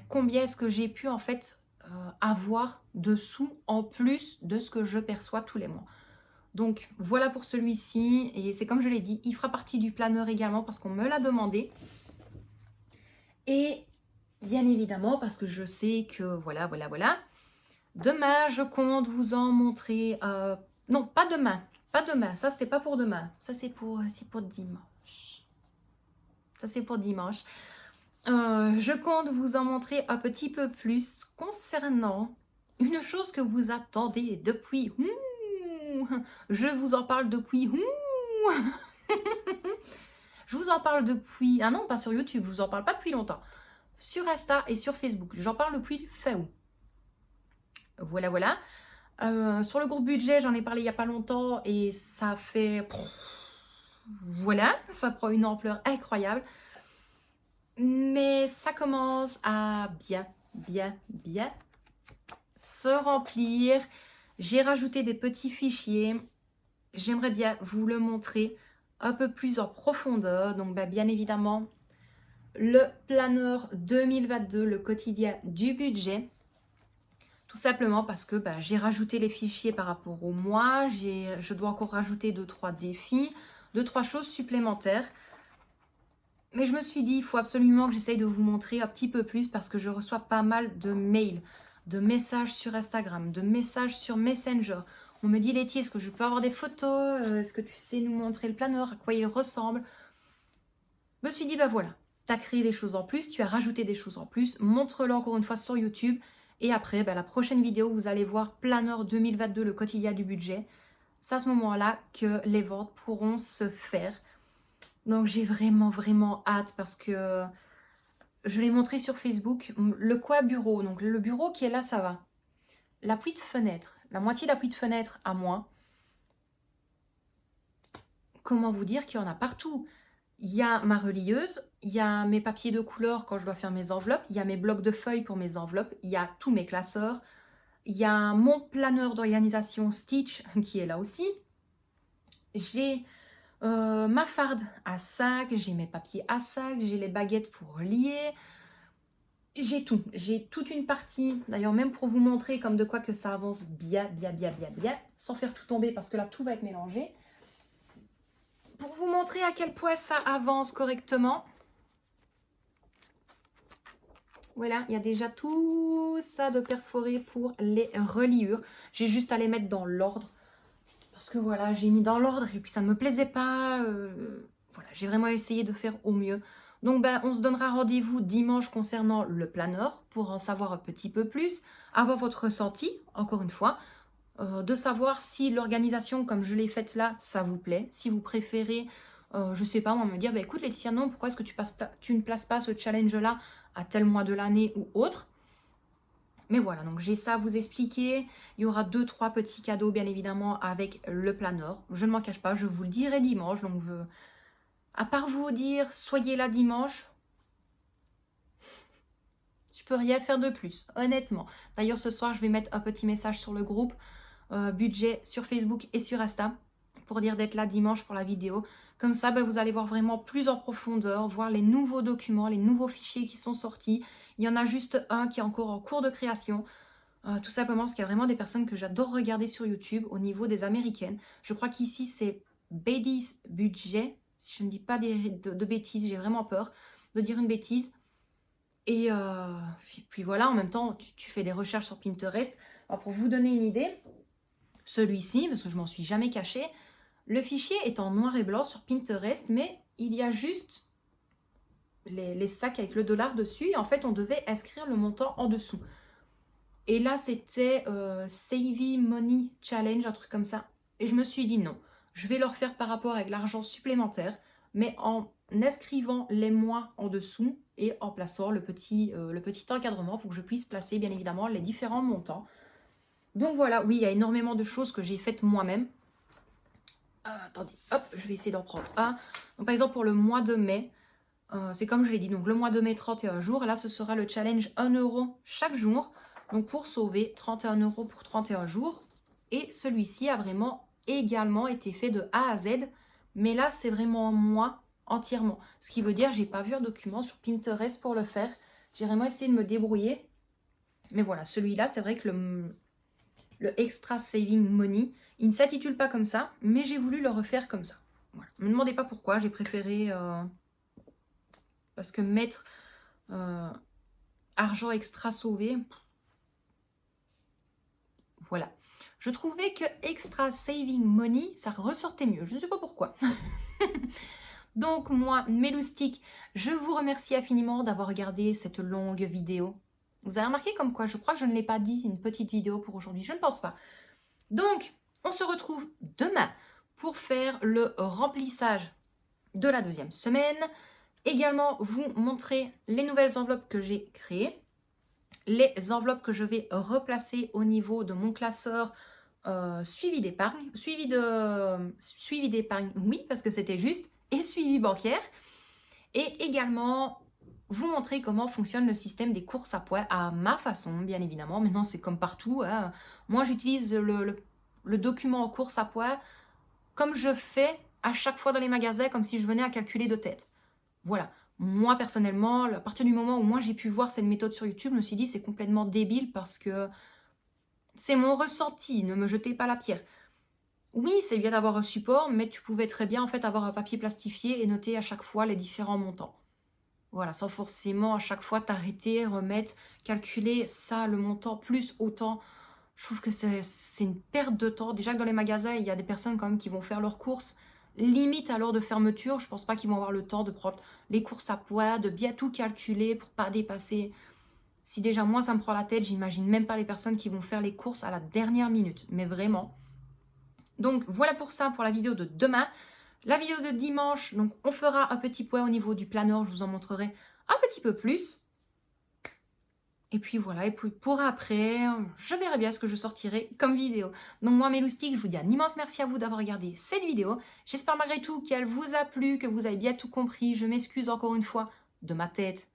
A: combien est-ce que j'ai pu en fait avoir de sous en plus de ce que je perçois tous les mois. Donc voilà pour celui-ci, et c'est comme je l'ai dit, il fera partie du planeur également parce qu'on me l'a demandé. Et bien évidemment parce que je sais que voilà. Demain, je compte vous en montrer... non, pas demain, ça c'était pas pour demain, ça c'est pour dimanche. Ça c'est pour dimanche. Je compte vous en montrer un petit peu plus concernant une chose que vous attendez depuis... je vous en parle depuis... je vous en parle depuis... Ah non, pas sur YouTube, je vous en parle pas depuis longtemps. sur Insta et sur Facebook. J'en parle depuis fin août. Voilà, voilà. Sur le groupe budget, j'en ai parlé il n'y a pas longtemps et ça fait... Voilà, ça prend une ampleur incroyable. Mais ça commence à bien se remplir. J'ai rajouté des petits fichiers. J'aimerais bien vous le montrer un peu plus en profondeur. Donc, bien évidemment, le planeur 2022, le quotidien du budget. Tout simplement parce que j'ai rajouté les fichiers par rapport au mois. Je dois encore rajouter 2-3 défis, 2-3 choses supplémentaires. Mais je me suis dit, il faut absolument que j'essaye de vous montrer un petit peu plus parce que je reçois pas mal de mails, de messages sur Instagram, de messages sur Messenger. On me dit, Letty, est-ce que je peux avoir des photos? Est-ce que tu sais nous montrer le planeur? À quoi il ressemble? Je me suis dit, voilà, tu as créé des choses en plus, tu as rajouté des choses en plus. Montre-le encore une fois sur YouTube. Et après, la prochaine vidéo, vous allez voir planeur 2022, le quotidien du budget. C'est à ce moment-là que les ventes pourront se faire. Donc, j'ai vraiment hâte parce que je l'ai montré sur Facebook. Le Quoi bureau, donc le bureau qui est là, ça va. L'appui de fenêtre, la moitié d'appui de fenêtre à moi. Comment vous dire qu'il y en a partout? Il y a ma relieuse, il y a mes papiers de couleur quand je dois faire mes enveloppes, il y a mes blocs de feuilles pour mes enveloppes, il y a tous mes classeurs, il y a mon planeur d'organisation Stitch qui est là aussi. J'ai ma farde à sac, j'ai mes papiers à sac, j'ai les baguettes pour lier. J'ai tout. J'ai toute une partie, d'ailleurs même pour vous montrer comme de quoi que ça avance bien, sans faire tout tomber parce que là tout va être mélangé. Pour vous montrer à quel point ça avance correctement. Voilà, il y a déjà tout ça de perforé pour les reliures. J'ai juste à les mettre dans l'ordre. Parce que voilà, j'ai mis dans l'ordre et puis ça ne me plaisait pas. Voilà, j'ai vraiment essayé de faire au mieux. Donc on se donnera rendez-vous dimanche concernant le planeur pour en savoir un petit peu plus, avoir votre ressenti, encore une fois, de savoir si l'organisation comme je l'ai faite là, ça vous plaît, si vous préférez, je sais pas, moi me dire, écoute Laetitia, non, pourquoi est-ce que tu ne places pas ce challenge-là à tel mois de l'année ou autre? Mais voilà, donc j'ai ça à vous expliquer. Il y aura 2-3 petits cadeaux, bien évidemment, avec le planeur. Je ne m'en cache pas, je vous le dirai dimanche. Donc, à part vous dire, soyez là dimanche, je peux rien faire de plus, honnêtement. D'ailleurs, ce soir, je vais mettre un petit message sur le groupe budget sur Facebook et sur Insta pour dire d'être là dimanche pour la vidéo. Comme ça, vous allez voir vraiment plus en profondeur, voir les nouveaux documents, les nouveaux fichiers qui sont sortis. Il y en a juste un qui est encore en cours de création. Tout simplement parce qu'il y a vraiment des personnes que j'adore regarder sur YouTube au niveau des américaines. Je crois qu'ici, c'est Betty's Budget. Si je ne dis pas de bêtises, j'ai vraiment peur de dire une bêtise. Et puis voilà, en même temps, tu fais des recherches sur Pinterest. Alors, pour vous donner une idée, celui-ci, parce que je m'en suis jamais cachée, le fichier est en noir et blanc sur Pinterest, mais il y a juste les sacs avec le dollar dessus. Et en fait, on devait inscrire le montant en dessous. Et là, c'était Saving Money Challenge, un truc comme ça. Et je me suis dit non, je vais le refaire par rapport avec l'argent supplémentaire, mais en inscrivant les mois en dessous et en plaçant le petit encadrement pour que je puisse placer bien évidemment les différents montants. Donc voilà, oui, il y a énormément de choses que j'ai faites moi-même. Attendez, hop, je vais essayer d'en prendre un. Donc par exemple pour le mois de mai, c'est comme je l'ai dit, donc le mois de mai 31 jours, là ce sera le challenge 1 € chaque jour. Donc pour sauver 31 € pour 31 jours. Et celui-ci a vraiment également été fait de A à Z. Mais là c'est vraiment moi entièrement. Ce qui veut dire j'ai pas vu un document sur Pinterest pour le faire. J'ai vraiment essayé de me débrouiller. Mais voilà, celui-là c'est vrai que le Extra Saving Money, il ne s'intitule pas comme ça, mais j'ai voulu le refaire comme ça. Voilà. Ne me demandez pas pourquoi, j'ai préféré... parce que mettre argent extra sauvé... Voilà. Je trouvais que Extra Saving Money, ça ressortait mieux. Je ne sais pas pourquoi. Donc moi, mes loustiques, je vous remercie infiniment d'avoir regardé cette longue vidéo. Vous avez remarqué comme quoi, je crois que je ne l'ai pas dit, une petite vidéo pour aujourd'hui. Je ne pense pas. Donc, on se retrouve demain pour faire le remplissage de la deuxième semaine. Également, vous montrer les nouvelles enveloppes que j'ai créées, les enveloppes que je vais replacer au niveau de mon classeur suivi d'épargne, suivi d'épargne, oui, parce que c'était juste, et suivi bancaire. Et également, vous montrer comment fonctionne le système des courses à poids à ma façon, bien évidemment. Maintenant, c'est comme partout, hein. Moi, j'utilise le document en course à poids comme je fais à chaque fois dans les magasins, comme si je venais à calculer de tête. Voilà. Moi, personnellement, à partir du moment où moi j'ai pu voir cette méthode sur YouTube, je me suis dit c'est complètement débile parce que c'est mon ressenti, ne me jetez pas la pierre. Oui, c'est bien d'avoir un support, mais tu pouvais très bien en fait avoir un papier plastifié et noter à chaque fois les différents montants. Voilà, sans forcément à chaque fois t'arrêter, remettre, calculer ça, le montant, plus autant. Je trouve que c'est une perte de temps. Déjà que dans les magasins, il y a des personnes quand même qui vont faire leurs courses. Limite à l'heure de fermeture, je pense pas qu'ils vont avoir le temps de prendre les courses à poids, de bien tout calculer pour pas dépasser. Si déjà moi ça me prend la tête, j'imagine même pas les personnes qui vont faire les courses à la dernière minute. Mais vraiment. Donc voilà pour ça, pour la vidéo de demain. La vidéo de dimanche, donc on fera un petit point au niveau du planeur, je vous en montrerai un petit peu plus. Et puis voilà, et puis pour après, je verrai bien ce que je sortirai comme vidéo. Donc moi, mes loustiques, je vous dis un immense merci à vous d'avoir regardé cette vidéo. J'espère malgré tout qu'elle vous a plu, que vous avez bien tout compris. Je m'excuse encore une fois de ma tête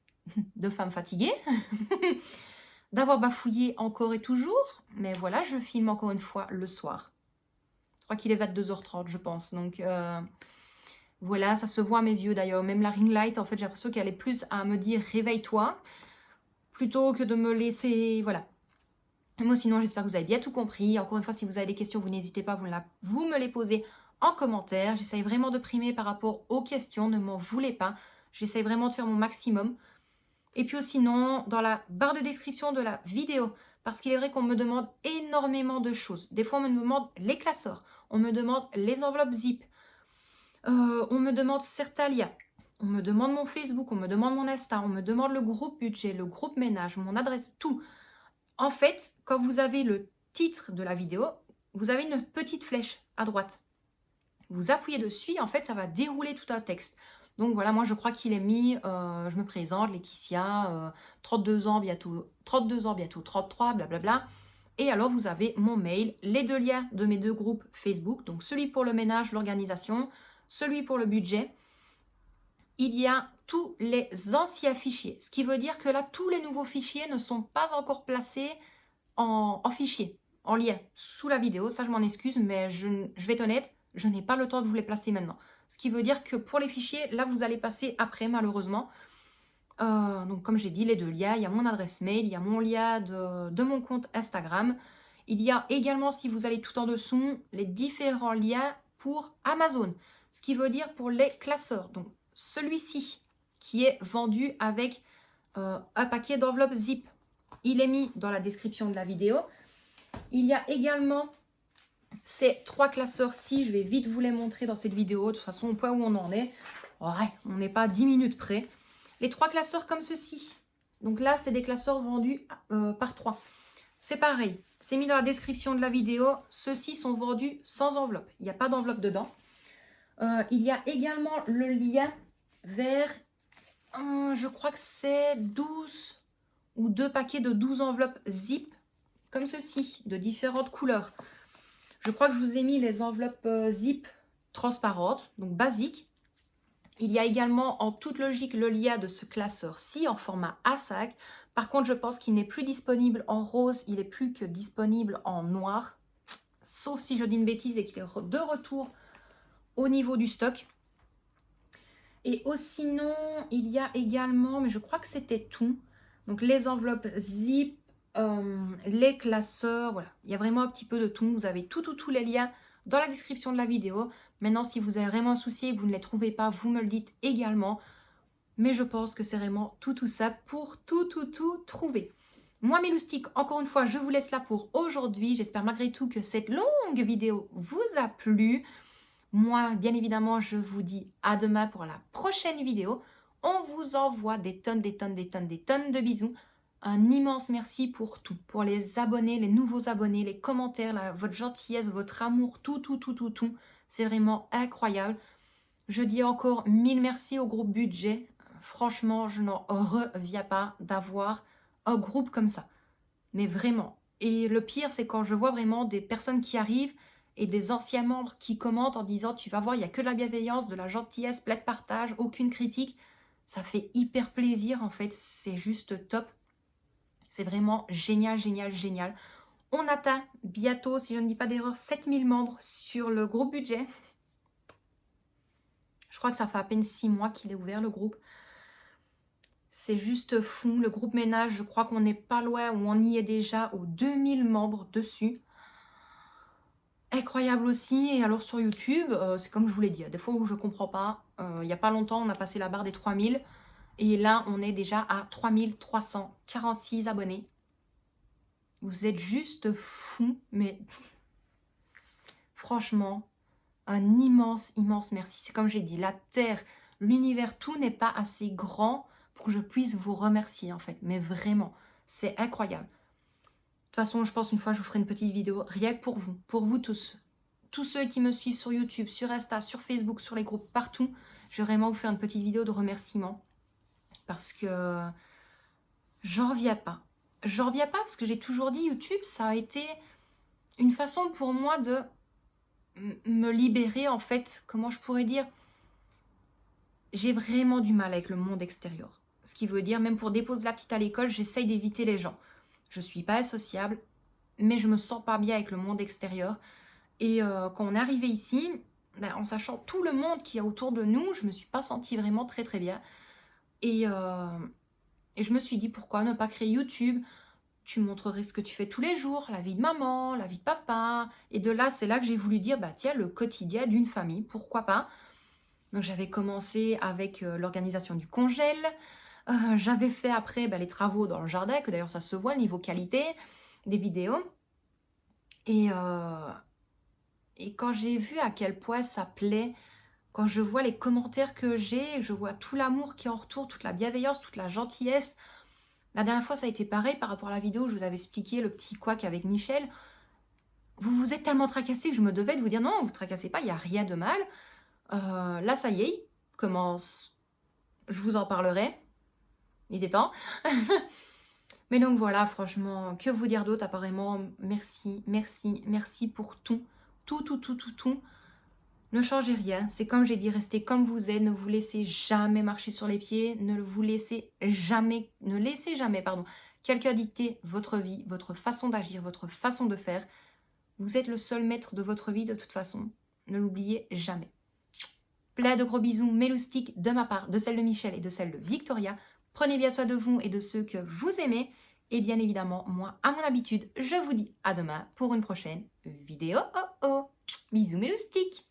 A: de femme fatiguée, d'avoir bafouillé encore et toujours. Mais voilà, je filme encore une fois le soir. Je crois qu'il est 22h30, je pense. Donc voilà, ça se voit à mes yeux d'ailleurs. Même la ring light, en fait, j'ai l'impression qu'elle est plus à me dire réveille-toi, plutôt que de me laisser, voilà. Moi, sinon, j'espère que vous avez bien tout compris. Encore une fois, si vous avez des questions, vous n'hésitez pas, vous me les posez en commentaire. J'essaye vraiment de primer par rapport aux questions, ne m'en voulez pas. J'essaye vraiment de faire mon maximum. Et puis sinon, dans la barre de description de la vidéo, parce qu'il est vrai qu'on me demande énormément de choses. Des fois, on me demande les classeurs, on me demande les enveloppes zip, on me demande certains liens. On me demande mon Facebook, on me demande mon Insta, on me demande le groupe budget, le groupe ménage, mon adresse, tout. En fait, quand vous avez le titre de la vidéo, vous avez une petite flèche à droite. Vous appuyez dessus, en fait, ça va dérouler tout un texte. Donc voilà, moi je crois qu'il est mis, je me présente, Laetitia, 32 ans bientôt 33, blablabla. Et alors vous avez mon mail, les deux liens de mes deux groupes Facebook, donc celui pour le ménage, l'organisation, celui pour le budget. Il y a tous les anciens fichiers, ce qui veut dire que là, tous les nouveaux fichiers ne sont pas encore placés en fichier, en lien, sous la vidéo. Ça, je m'en excuse, mais je vais être honnête, je n'ai pas le temps de vous les placer maintenant. Ce qui veut dire que pour les fichiers, là, vous allez passer après, malheureusement. Donc, comme j'ai dit, les deux liens, il y a mon adresse mail, il y a mon lien de mon compte Instagram. Il y a également, si vous allez tout en dessous, les différents liens pour Amazon. Ce qui veut dire pour les classeurs. Donc, celui-ci qui est vendu avec un paquet d'enveloppes zip. Il est mis dans la description de la vidéo. Il y a également ces trois classeurs-ci. Je vais vite vous les montrer dans cette vidéo. De toute façon, au point où on en est, ouais, on n'est pas à 10 minutes près. Les trois classeurs comme ceci. Donc là, c'est des classeurs vendus par 3. C'est pareil. C'est mis dans la description de la vidéo. Ceux-ci sont vendus sans enveloppe. Il n'y a pas d'enveloppe dedans. Il y a également le lien vers, je crois que c'est 12 ou 2 paquets de 12 enveloppes zip, comme ceci, de différentes couleurs. Je crois que je vous ai mis les enveloppes zip transparentes, donc basiques. Il y a également en toute logique le lien de ce classeur-ci en format A5. Par contre, je pense qu'il n'est plus disponible en rose, il est plus que disponible en noir. Sauf si je dis une bêtise et qu'il est de retour au niveau du stock. Et sinon, il y a également, mais je crois que c'était tout. Donc les enveloppes zip, les classeurs, voilà. Il y a vraiment un petit peu de tout. Vous avez tous les liens dans la description de la vidéo. Maintenant, si vous avez vraiment un souci et que vous ne les trouvez pas, vous me le dites également. Mais je pense que c'est vraiment tout ça pour tout trouver. Moi, mes loustiques, encore une fois, je vous laisse là pour aujourd'hui. J'espère malgré tout que cette longue vidéo vous a plu. Moi, bien évidemment, je vous dis à demain pour la prochaine vidéo. On vous envoie des tonnes de bisous. Un immense merci pour tout. Pour les abonnés, les nouveaux abonnés, les commentaires, votre gentillesse, votre amour, tout. C'est vraiment incroyable. Je dis encore 1000 merci au groupe budget. Franchement, je n'en reviens pas d'avoir un groupe comme ça. Mais vraiment. Et le pire, c'est quand je vois vraiment des personnes qui arrivent et des anciens membres qui commentent en disant tu vas voir, il n'y a que de la bienveillance, de la gentillesse, plein de partage, aucune critique. Ça fait hyper plaisir en fait, c'est juste top. C'est vraiment génial, génial, génial. On atteint bientôt, si je ne dis pas d'erreur, 7000 membres sur le groupe budget. Je crois que ça fait à peine 6 mois qu'il est ouvert le groupe. C'est juste fou. Le groupe ménage, je crois qu'on n'est pas loin ou on y est déjà aux 2000 membres dessus. Incroyable aussi. Et alors sur YouTube, c'est comme je vous l'ai dit, des fois où je ne comprends pas. Il n'y a pas longtemps, on a passé la barre des 3000. Et là, on est déjà à 3346 abonnés. Vous êtes juste fous. Mais franchement, un immense, immense merci. C'est comme j'ai dit, la Terre, l'univers, tout n'est pas assez grand pour que je puisse vous remercier en fait. Mais vraiment, c'est incroyable. De toute façon, je pense une fois, je vous ferai une petite vidéo rien que pour vous tous. Tous ceux qui me suivent sur YouTube, sur Insta, sur Facebook, sur les groupes, partout. Je vais vraiment vous faire une petite vidéo de remerciement. Parce que j'en reviens pas. J'en reviens pas parce que j'ai toujours dit YouTube, ça a été une façon pour moi de me libérer en fait. Comment je pourrais dire? J'ai vraiment du mal avec le monde extérieur. Ce qui veut dire, même pour déposer la petite à l'école, j'essaye d'éviter les gens. Je ne suis pas associable, mais je me sens pas bien avec le monde extérieur. Et quand on est arrivé ici, en sachant tout le monde qui est autour de nous, je me suis pas sentie vraiment très très bien. Et je me suis dit, pourquoi ne pas créer YouTube? Tu montrerais ce que tu fais tous les jours, la vie de maman, la vie de papa. Et de là, c'est là que j'ai voulu dire, bah tiens, le quotidien d'une famille, pourquoi pas? Donc j'avais commencé avec l'organisation du congèle. J'avais fait après les travaux dans le jardin, que d'ailleurs ça se voit, niveau qualité, des vidéos. Et quand j'ai vu à quel point ça plaît, quand je vois les commentaires que j'ai, je vois tout l'amour qui est en retour, toute la bienveillance, toute la gentillesse. La dernière fois, ça a été pareil par rapport à la vidéo où je vous avais expliqué le petit couac avec Michel. Vous vous êtes tellement tracassé que je me devais de vous dire non, vous ne tracassez pas, il n'y a rien de mal. Là, ça y est, il commence. Je vous en parlerai. Il est temps. Mais donc voilà, franchement, que vous dire d'autre apparemment. Merci, merci, merci pour tout. Tout. Ne changez rien. C'est comme j'ai dit, restez comme vous êtes. Ne vous laissez jamais marcher sur les pieds. Ne laissez jamais quelqu'un dicter votre vie, votre façon d'agir, votre façon de faire. Vous êtes le seul maître de votre vie de toute façon. Ne l'oubliez jamais. Plein de gros bisous méloustiques de ma part, de celle de Michel et de celle de Victoria. Prenez bien soin de vous et de ceux que vous aimez. Et bien évidemment, moi, à mon habitude, je vous dis à demain pour une prochaine vidéo. Bisous méloustiques.